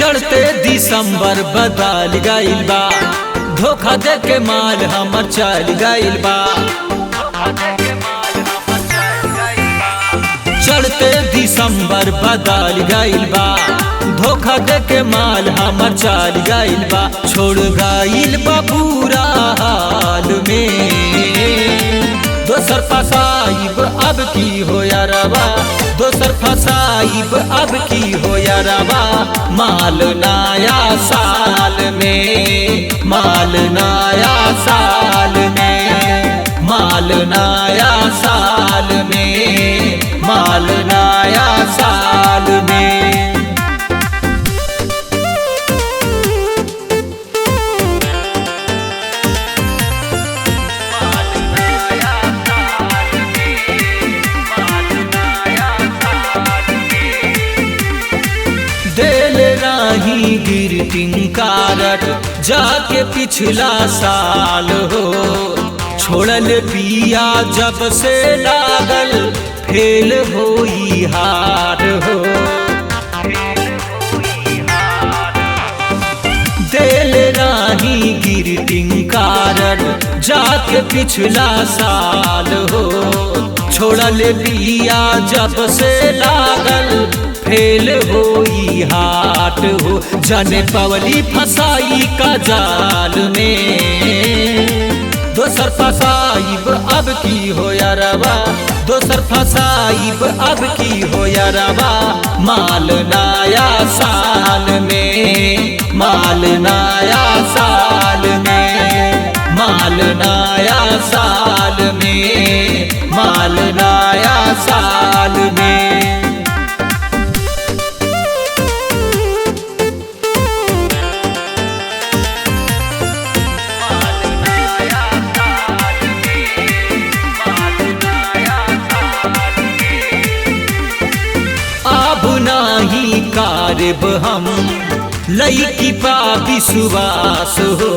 चढ़ते दिसंबर बदल गइल बा, धोखा दे के माल हमर चल गइल बा। चढ़ते दिसंबर बदल गइल बा, धोखा दे के माल हमर चल गइल बा। छोड़ गइल बा बुरा हाल में, दोसर फसाइब अब की हो यारबा, दोसर फसाइब अब की हो यारबा। माल नया साल में, माल नया साल में, माल नया साल में, माल नया साल में। दिल राही गिरटिंग कारट जाके पिछला साल हो, छोड़ल पिया जब से लागल फेल होई हार हो। दिल राही गिरटिंग कारट जाके पिछला साल हो, छोड़ल पिया जब से लागल फेल होई हाट हो। जाने पवली फसाई का जाल में, दोसर फसाइब अब की हो यारबा, दोसर फसाइब अब की हो यारबा। माल नया साल में, माल नया साल में, माल नया साल में, माल नया साल में। नाही कारब हम लईकी पा विश्वास हो,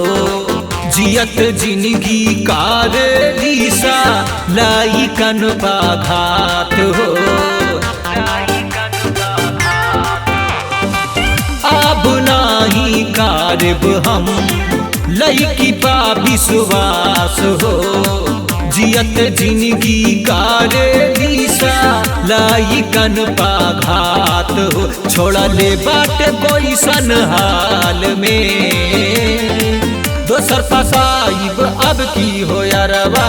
जियत जिंदगी कार लीसा लाई कन घात हो। अब नाही कारब हम लईकी पा विश्वास हो, जियत जिंदगी कार लीसा लाई कन घात हो। छोड़ले बाट कोई सन हाल में, दोसर फसाइब अब की हो यारबा,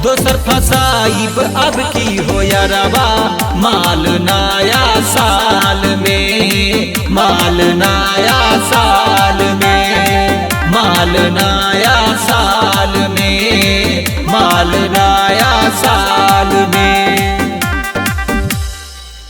दोसर फसाइब अब की हो यारबा। माल नया साल में, माल नया साल में, माल नया साल में, माल नया साल में।